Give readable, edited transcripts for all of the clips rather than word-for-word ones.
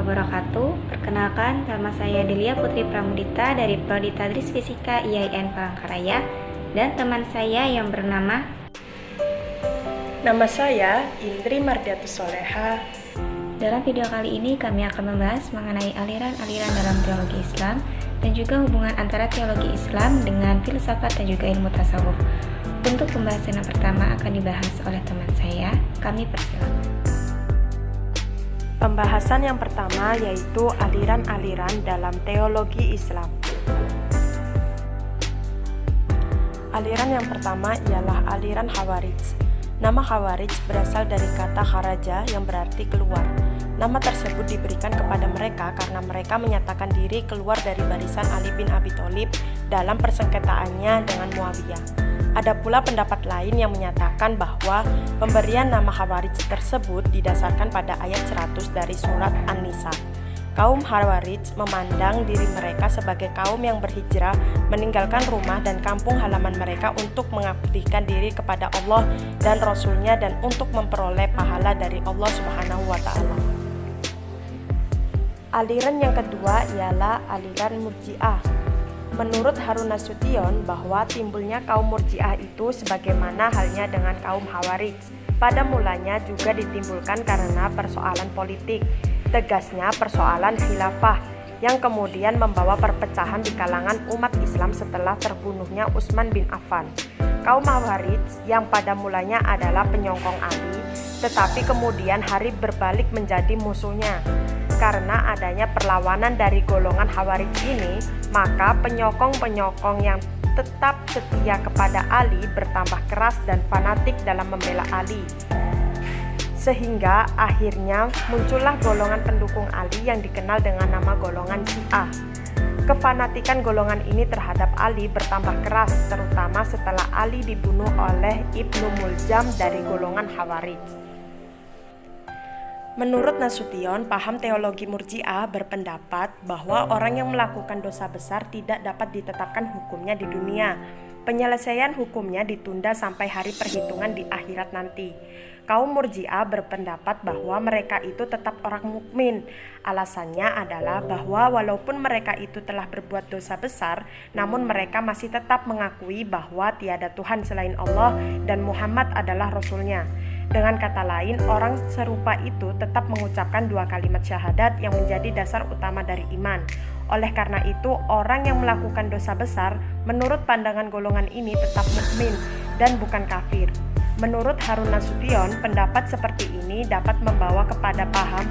wabarakatuh. Perkenalkan, nama saya Delia Putri Pramudita dari Prodi Tadris Fisika IAIN Palangkaraya dan teman saya yang bernama Nama saya Indri Mardiatus Soleha. Dalam video kali ini kami akan membahas mengenai aliran-aliran dalam teologi Islam dan juga hubungan antara teologi Islam dengan filsafat dan juga ilmu tasawuf. Untuk pembahasan yang pertama akan dibahas oleh teman saya, kami persilakan. Pembahasan yang pertama yaitu aliran-aliran dalam teologi Islam. Aliran yang pertama ialah aliran Khawarij. Nama Khawarij berasal dari kata kharaja yang berarti keluar. Nama tersebut diberikan kepada mereka karena mereka menyatakan diri keluar dari barisan Ali bin Abi Thalib dalam persengketaannya dengan Muawiyah. Ada pula pendapat lain yang menyatakan bahwa pemberian nama Khawarij tersebut didasarkan pada ayat 100 dari surat An-Nisa. Kaum Khawarij memandang diri mereka sebagai kaum yang berhijrah, meninggalkan rumah dan kampung halaman mereka untuk mengabdikan diri kepada Allah dan Rasul-Nya dan untuk memperoleh pahala dari Allah Subhanahu wa Ta'ala. Aliran yang kedua ialah aliran Murji'ah. Menurut Harun Nasution bahwa timbulnya kaum Murji'ah itu sebagaimana halnya dengan kaum Khawarij. Pada mulanya juga ditimbulkan karena persoalan politik, tegasnya persoalan khilafah, yang kemudian membawa perpecahan di kalangan umat Islam setelah terbunuhnya Utsman bin Affan. Kaum Khawarij yang pada mulanya adalah penyokong Ali, tetapi kemudian hari berbalik menjadi musuhnya. Karena adanya perlawanan dari golongan Khawarij ini, maka penyokong-penyokong yang tetap setia kepada Ali bertambah keras dan fanatik dalam membela Ali. Sehingga akhirnya muncullah golongan pendukung Ali yang dikenal dengan nama golongan Syiah. Kefanatikan golongan ini terhadap Ali bertambah keras, terutama setelah Ali dibunuh oleh Ibnu Muljam dari golongan Khawarij. Menurut Nasution, paham teologi Murji'ah berpendapat bahwa orang yang melakukan dosa besar tidak dapat ditetapkan hukumnya di dunia. Penyelesaian hukumnya ditunda sampai hari perhitungan di akhirat nanti. Kaum Murji'ah berpendapat bahwa mereka itu tetap orang mukmin. Alasannya adalah bahwa walaupun mereka itu telah berbuat dosa besar, namun mereka masih tetap mengakui bahwa tiada Tuhan selain Allah dan Muhammad adalah Rasul-Nya. Dengan kata lain, orang serupa itu tetap mengucapkan dua kalimat syahadat yang menjadi dasar utama dari iman. Oleh karena itu, orang yang melakukan dosa besar, menurut pandangan golongan ini tetap mukmin dan bukan kafir. Menurut Harun Nasution, pendapat seperti ini dapat membawa kepada paham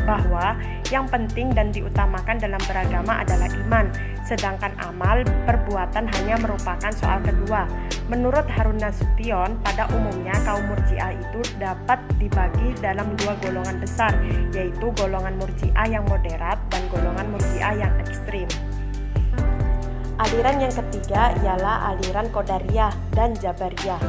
bahwa yang penting dan diutamakan dalam beragama adalah iman, sedangkan amal perbuatan hanya merupakan soal kedua. Menurut Harun Nasution, pada umumnya kaum Murji'ah itu dapat dibagi dalam dua golongan besar, yaitu golongan Murji'ah yang moderat dan golongan Murji'ah yang ekstrim. Aliran yang ketiga ialah aliran Qadariyah dan Jabariyah.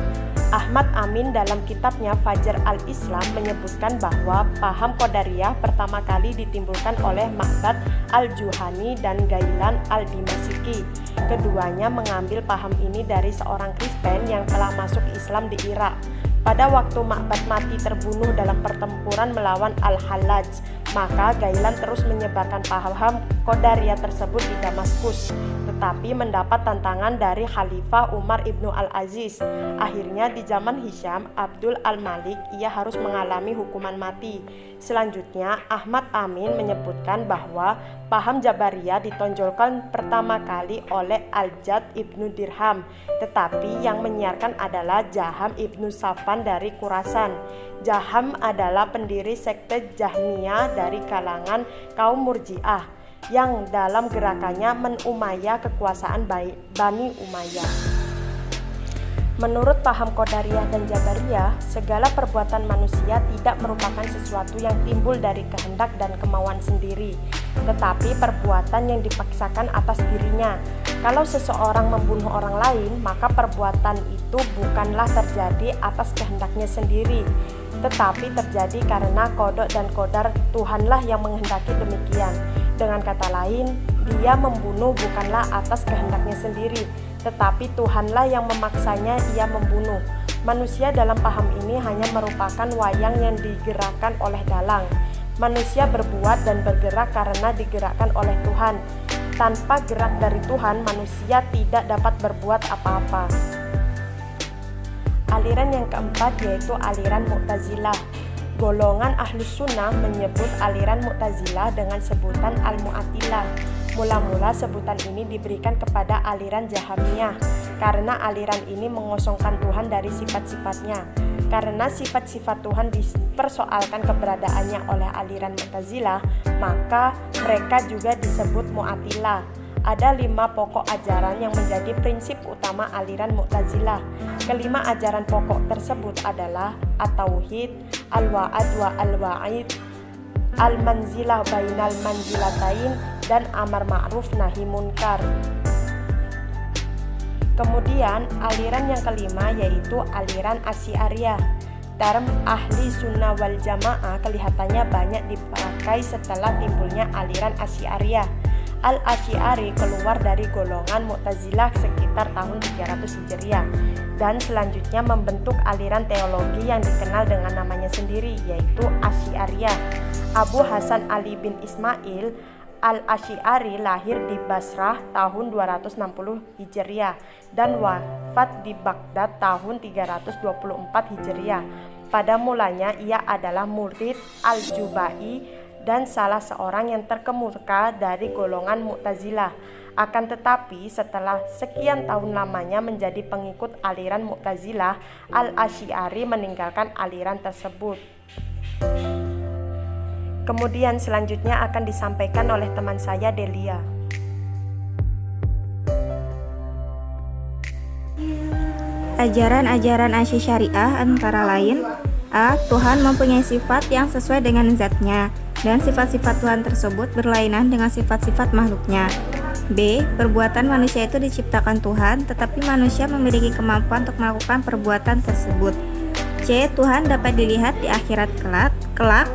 Ahmad Amin dalam kitabnya Fajar al-Islam menyebutkan bahwa paham Qadariyah pertama kali ditimbulkan oleh Ma'bad al-Juhani dan Gailan al-Dimasiki. Keduanya mengambil paham ini dari seorang Kristen yang telah masuk Islam di Irak. Pada waktu Ma'bad mati terbunuh dalam pertempuran melawan Al-Hallaj, maka Gailan terus menyebarkan paham Qadariyah tersebut di Damaskus, tetapi mendapat tantangan dari Khalifah Umar ibnu Al-Aziz. Akhirnya di zaman Hisham Abdul Al-Malik ia harus mengalami hukuman mati. Selanjutnya Ahmad Amin menyebutkan bahwa paham Jabariyah ditonjolkan pertama kali oleh Al-Jad ibnu Dirham, tetapi yang menyiarkan adalah Jaham ibnu Safwan dari Khurasan. Jaham adalah pendiri sekte Jahmiyah dari kalangan kaum Murji'ah yang dalam gerakannya menumayyah kekuasaan Bani Umayyah. Menurut paham Qadariyah dan Jabariyah, segala perbuatan manusia tidak merupakan sesuatu yang timbul dari kehendak dan kemauan sendiri, tetapi perbuatan yang dipaksakan atas dirinya. Kalau seseorang membunuh orang lain, maka perbuatan itu bukanlah terjadi atas kehendaknya sendiri, tetapi terjadi karena qada dan qadar Tuhanlah yang menghendaki demikian. Dengan kata lain, dia membunuh bukanlah atas kehendaknya sendiri, tetapi Tuhanlah yang memaksanya ia membunuh. Manusia dalam paham ini hanya merupakan wayang yang digerakkan oleh dalang. Manusia berbuat dan bergerak karena digerakkan oleh Tuhan. Tanpa gerak dari Tuhan, manusia tidak dapat berbuat apa-apa. Aliran yang keempat yaitu aliran Mu'tazilah. Golongan Ahlus Sunnah menyebut aliran Mu'tazilah dengan sebutan Al-Mu'attilah. Mula-mula sebutan ini diberikan kepada aliran Jahamiyah karena aliran ini mengosongkan Tuhan dari sifat-sifatnya. Karena sifat-sifat Tuhan dipersoalkan keberadaannya oleh aliran Mu'tazilah, maka mereka juga disebut Mu'attilah. Ada 5 pokok ajaran yang menjadi prinsip utama aliran Mu'tazilah. Kelima ajaran pokok tersebut adalah At-Tauhid, Al-Wa'ad wa Al-Wa'id, Al-Manzilah bainal manzilatain, dan Amar Ma'ruf Nahi Munkar. Kemudian aliran yang kelima yaitu aliran Asy'ariyah. Term ahli sunnah wal jamaah kelihatannya banyak dipakai setelah timbulnya aliran Asy'ariyah. Al-Asy'ari keluar dari golongan Mu'tazilah sekitar tahun 300 Hijriah dan selanjutnya membentuk aliran teologi yang dikenal dengan namanya sendiri yaitu Asy'ariyah. Abu Hasan Ali bin Ismail Al-Asy'ari lahir di Basrah tahun 260 Hijriah dan wafat di Baghdad tahun 324 Hijriah. Pada mulanya ia adalah murid Al-Jubai dan salah seorang yang terkemuka dari golongan Mu'tazilah. Akan tetapi setelah sekian tahun lamanya menjadi pengikut aliran Mu'tazilah, Al-Asy'ari meninggalkan aliran tersebut. Kemudian selanjutnya akan disampaikan oleh teman saya Delia. Ajaran-ajaran Asy'ariyah antara lain: A. Tuhan mempunyai sifat yang sesuai dengan zatnya, dan sifat-sifat Tuhan tersebut berlainan dengan sifat-sifat makhluknya. B. Perbuatan manusia itu diciptakan Tuhan, tetapi manusia memiliki kemampuan untuk melakukan perbuatan tersebut. C. Tuhan dapat dilihat di akhirat kelak.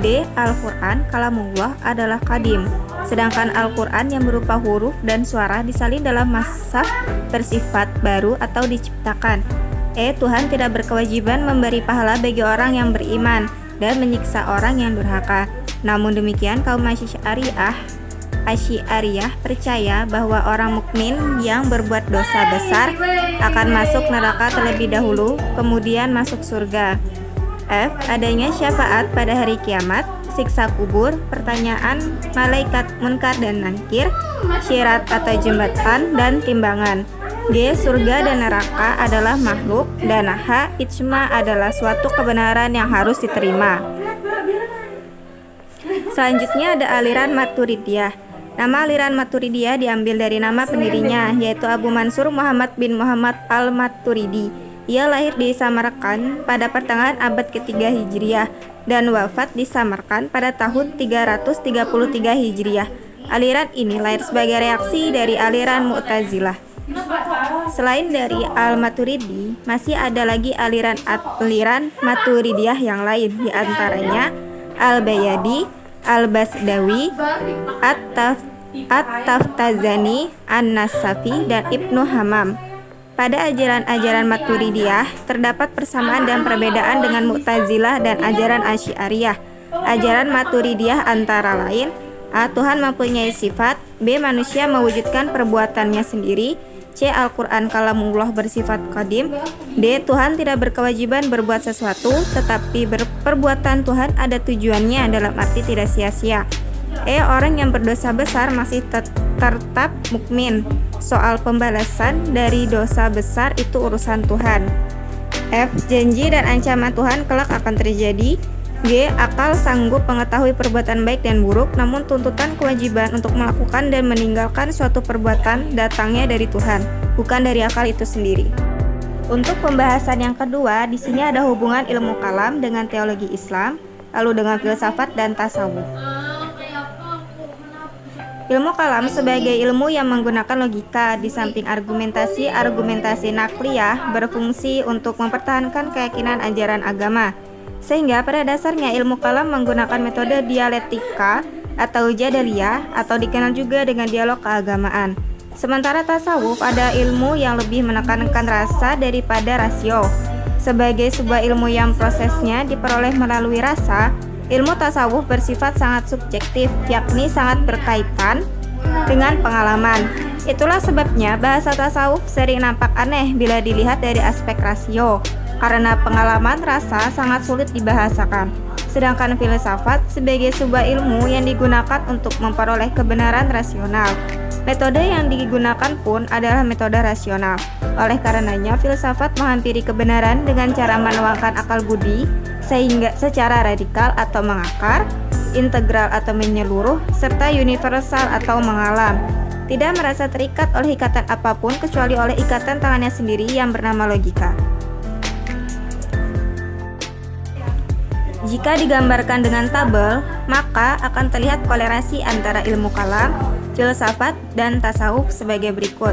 D. Al-Quran kalamullah adalah qadim, sedangkan Al-Quran yang berupa huruf dan suara disalin dalam mashaf bersifat baru atau diciptakan. E. Tuhan tidak berkewajiban memberi pahala bagi orang yang beriman dan menyiksa orang yang durhaka. Namun demikian, kaum Asy'ariyah percaya bahwa orang mukmin yang berbuat dosa besar akan masuk neraka terlebih dahulu, kemudian masuk surga. F. Adanya syafaat pada hari kiamat, siksa kubur, pertanyaan malaikat munkar dan nakir, syirat atau jembatan, dan timbangan. G. Surga dan neraka adalah makhluk. Dan H. Ijma adalah suatu kebenaran yang harus diterima. Selanjutnya ada aliran Maturidiyah. Nama aliran Maturidiyah diambil dari nama pendirinya, yaitu Abu Mansur Muhammad bin Muhammad al-Maturidi. Ia lahir di Samarkand pada pertengahan abad ke-3 Hijriah dan wafat di Samarkand pada tahun 333 Hijriah. Aliran ini lahir sebagai reaksi dari aliran Mu'tazilah. Selain dari Al-Maturidi, masih ada lagi aliran Maturidiyah yang lain, di antaranya Al-Bayadi, Al-Basdawi, At-Taftazani, An-Nasafi, dan Ibnu Hammam. Pada ajaran-ajaran Maturidiyah terdapat persamaan dan perbedaan dengan Mu'tazilah dan ajaran Asy'ariyah. Ajaran Maturidiyah antara lain: A. Tuhan mempunyai sifat. B. Manusia mewujudkan perbuatannya sendiri. C. Al-Quran kalamullah bersifat qadim. D. Tuhan tidak berkewajiban berbuat sesuatu, tetapi perbuatan Tuhan ada tujuannya dalam arti tidak sia-sia. E. Orang yang berdosa besar masih tetap mukmin. Soal pembalasan dari dosa besar itu urusan Tuhan. F. Janji dan ancaman Tuhan kelak akan terjadi. G. Akal sanggup mengetahui perbuatan baik dan buruk, namun tuntutan kewajiban untuk melakukan dan meninggalkan suatu perbuatan datangnya dari Tuhan, bukan dari akal itu sendiri. Untuk pembahasan yang kedua, di sini ada hubungan ilmu kalam dengan teologi Islam, lalu dengan filsafat dan tasawuf. Ilmu kalam sebagai ilmu yang menggunakan logika di samping argumentasi nakliyah berfungsi untuk mempertahankan keyakinan ajaran agama. Sehingga pada dasarnya ilmu kalam menggunakan metode dialektika atau jadaliyah atau dikenal juga dengan dialog keagamaan. Sementara tasawuf ada ilmu yang lebih menekankan rasa daripada rasio. Sebagai sebuah ilmu yang prosesnya diperoleh melalui rasa, ilmu tasawuf bersifat sangat subjektif, yakni sangat berkaitan dengan pengalaman. Itulah sebabnya bahasa tasawuf sering nampak aneh bila dilihat dari aspek rasio, karena pengalaman rasa sangat sulit dibahasakan. Sedangkan filsafat sebagai sebuah ilmu yang digunakan untuk memperoleh kebenaran rasional. Metode yang digunakan pun adalah metode rasional. Oleh karenanya, filsafat menghampiri kebenaran dengan cara menuangkan akal budi, sehingga secara radikal atau mengakar, integral atau menyeluruh, serta universal atau mengalam. Tidak merasa terikat oleh ikatan apapun kecuali oleh ikatan tangannya sendiri yang bernama logika. Jika digambarkan dengan tabel, maka akan terlihat kolerasi antara ilmu kalam, filsafat, dan tasawuf sebagai berikut.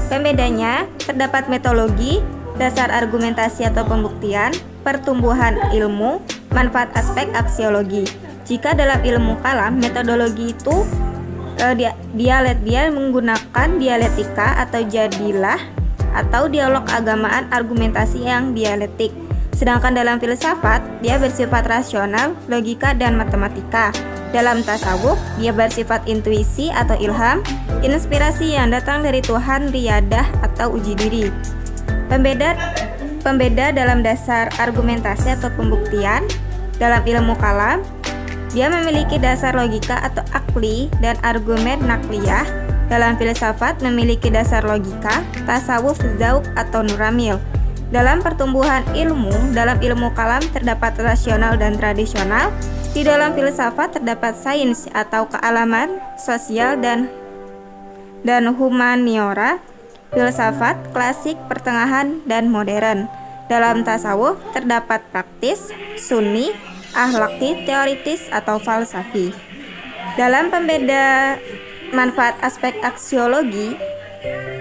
Pembedanya, terdapat metodologi, dasar argumentasi atau pembuktian, pertumbuhan ilmu, manfaat aspek aksiologi. Jika dalam ilmu kalam, metodologi itu dia menggunakan dialektika atau jadilah atau dialog agamaan argumentasi yang dialektik. Sedangkan dalam filsafat, dia bersifat rasional, logika, dan matematika. Dalam tasawuf, dia bersifat intuisi atau ilham, inspirasi yang datang dari Tuhan, riyadah atau uji diri. Pembeda dalam dasar argumentasi atau pembuktian. Dalam ilmu kalam, dia memiliki dasar logika atau akli dan argumen nakliyah. Dalam filsafat memiliki dasar logika, tasawuf zauq atau nuramil. Dalam pertumbuhan ilmu, dalam ilmu kalam terdapat rasional dan tradisional. Di dalam filsafat terdapat sains atau kealaman, sosial dan humaniora, filsafat, klasik, pertengahan, dan modern. Dalam tasawuf terdapat praktis, sunni, akhlaki, teoritis, atau falsafi. Dalam pembeda manfaat aspek aksiologi,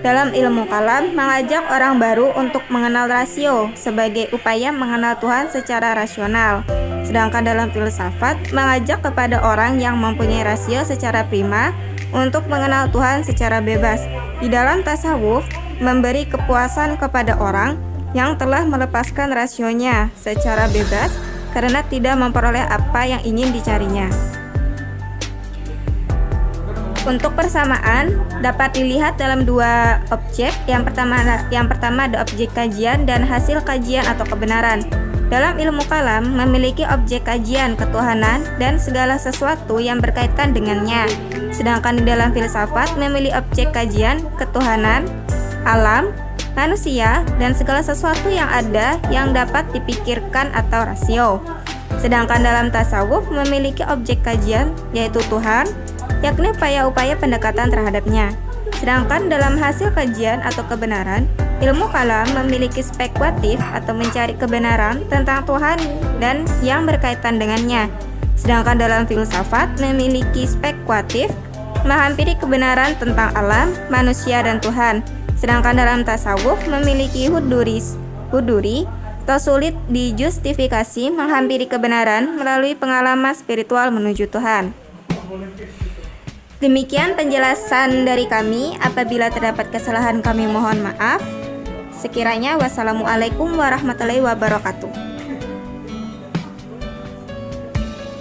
dalam ilmu kalam mengajak orang baru untuk mengenal rasio sebagai upaya mengenal Tuhan secara rasional. Sedangkan dalam filsafat mengajak kepada orang yang mempunyai rasio secara prima untuk mengenal Tuhan secara bebas. Di dalam tasawuf memberi kepuasan kepada orang yang telah melepaskan rasionya secara bebas karena tidak memperoleh apa yang ingin dicarinya. Untuk persamaan dapat dilihat dalam dua objek. Yang pertama ada objek kajian dan hasil kajian atau kebenaran. Dalam ilmu kalam memiliki objek kajian ketuhanan dan segala sesuatu yang berkaitan dengannya. Sedangkan di dalam filsafat memiliki objek kajian ketuhanan, alam, manusia, dan segala sesuatu yang ada yang dapat dipikirkan atau rasio. Sedangkan dalam tasawuf memiliki objek kajian yaitu Tuhan, yakni upaya-upaya pendekatan terhadapnya. Sedangkan dalam hasil kajian atau kebenaran, ilmu kalam memiliki spekulatif atau mencari kebenaran tentang Tuhan dan yang berkaitan dengannya. Sedangkan dalam filsafat memiliki spekulatif, menghampiri kebenaran tentang alam, manusia, dan Tuhan. Sedangkan dalam tasawuf memiliki huduri atau sulit dijustifikasi, menghampiri kebenaran melalui pengalaman spiritual menuju Tuhan. Demikian penjelasan dari kami. Apabila terdapat kesalahan kami mohon maaf. Sekiranya wassalamualaikum warahmatullahi wabarakatuh.